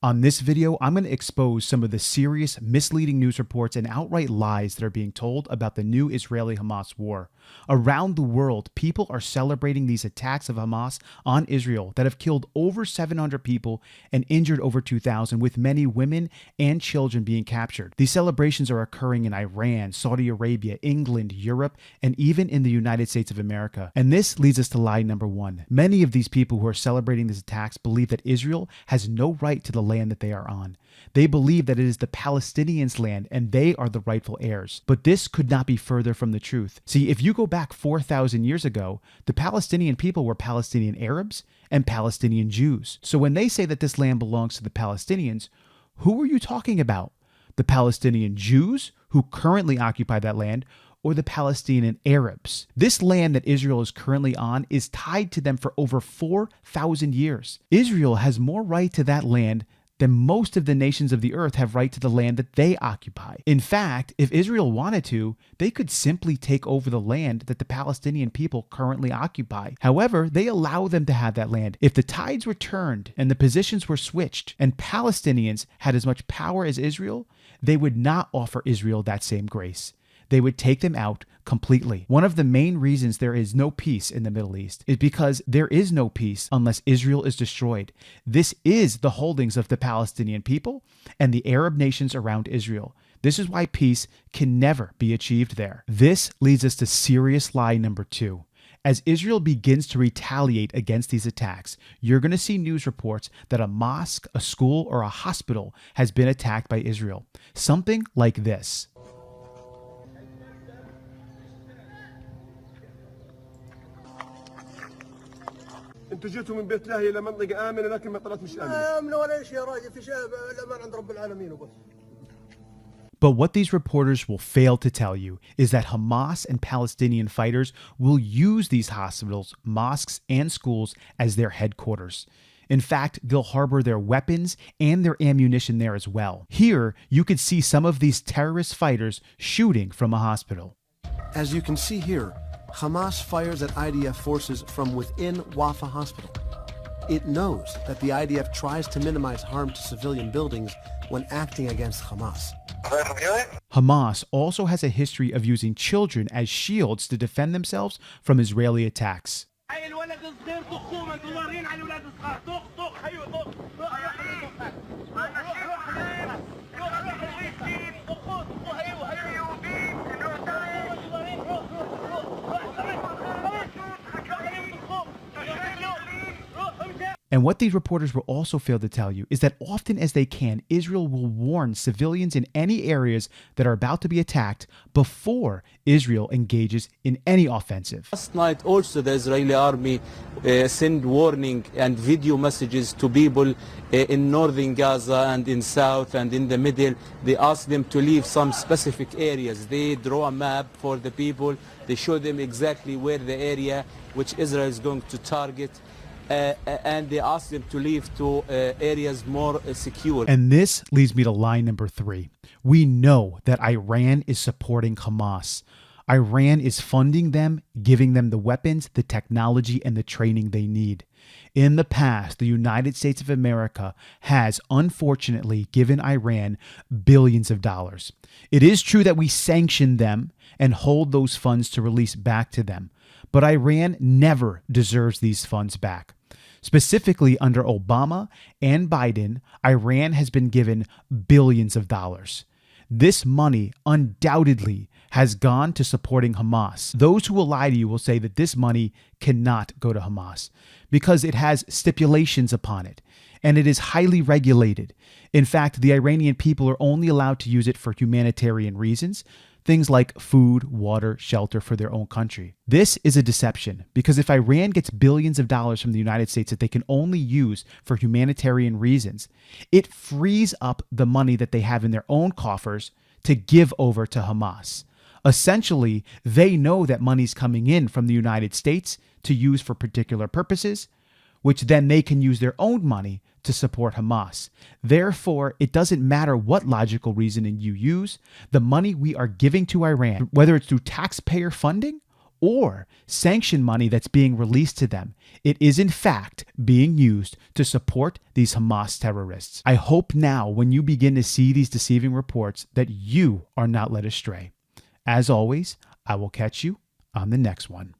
On this video, I'm going to expose some of the serious, misleading news reports and outright lies that are being told about the new Israeli-Hamas war. Around the world, people are celebrating these attacks of Hamas on Israel that have killed over 700 people and injured over 2,000, with many women and children being captured. These celebrations are occurring in Iran, Saudi Arabia, England, Europe, and even in the United States of America. And this leads us to lie number one. Many of these people who are celebrating these attacks believe that Israel has no right to the land that they are on. They believe that it is the Palestinians' land and they are the rightful heirs. But this could not be further from the truth. See, if you go back 4,000 years ago, the Palestinian people were Palestinian Arabs and Palestinian Jews. So when they say that this land belongs to the Palestinians, who are you talking about? The Palestinian Jews who currently occupy that land, or the Palestinian Arabs? This land that Israel is currently on is tied to them for over 4,000 years. Israel has more right to that land than most of the nations of the earth have right to the land that they occupy. In fact, if Israel wanted to, they could simply take over the land that the Palestinian people currently occupy. However, they allow them to have that land. If the tides were turned and the positions were switched and Palestinians had as much power as Israel, they would not offer Israel that same grace. They would take them out completely. One of the main reasons there is no peace in the Middle East is because there is no peace unless Israel is destroyed. This is the holdings of the Palestinian people and the Arab nations around Israel. This is why peace can never be achieved there. This leads us to serious lie number two. As Israel begins to retaliate against these attacks, you're going to see news reports that a mosque, a school, or a hospital has been attacked by Israel. Something like this. انتوا جيتوا من بيت لاهي الى منطقه امنه لكن المطارات مش امنه. لا امنه ولا شيء يا راجل، في الامان عند رب العالمين وبس. But what these reporters will fail to tell you is that Hamas and Palestinian fighters will use these hospitals, mosques, and schools as their headquarters. In fact, they'll harbor their weapons and their ammunition there as well. Here, you could see some of these terrorist fighters shooting from a hospital. As you can see here, Hamas fires at IDF forces from within Wafa Hospital. It knows that the IDF tries to minimize harm to civilian buildings when acting against Hamas. Hamas also has a history of using children as shields to defend themselves from Israeli attacks. And what these reporters will also fail to tell you is that often as they can, Israel will warn civilians in any areas that are about to be attacked before Israel engages in any offensive. Last night also the Israeli army sent warning and video messages to people in northern Gaza and in south and in the middle. They asked them to leave some specific areas. They draw a map for the people. They show them exactly where the area which Israel is going to target. And they asked them to leave to areas more secure. And this leads me to line number three. We know that Iran is supporting Hamas. Iran is funding them, giving them the weapons, the technology, and the training they need. In the past, the United States of America has unfortunately given Iran billions of dollars. It is true that we sanction them and hold those funds to release back to them, but Iran never deserves these funds back. Specifically under Obama and Biden, Iran has been given billions of dollars. This money undoubtedly has gone to supporting Hamas. Those who will lie to you will say that this money cannot go to Hamas because it has stipulations upon it and it is highly regulated. In fact, the Iranian people are only allowed to use it for humanitarian reasons, things like food, water, shelter for their own country. This is a deception because if Iran gets billions of dollars from the United States that they can only use for humanitarian reasons, it frees up the money that they have in their own coffers to give over to Hamas. Essentially, they know that money's coming in from the United States to use for particular purposes, which then they can use their own money to support Hamas. Therefore, it doesn't matter what logical reasoning you use, the money we are giving to Iran, whether it's through taxpayer funding or sanction money that's being released to them. It is in fact being used to support these Hamas terrorists. I hope now when you begin to see these deceiving reports that you are not led astray. As always, I will catch you on the next one.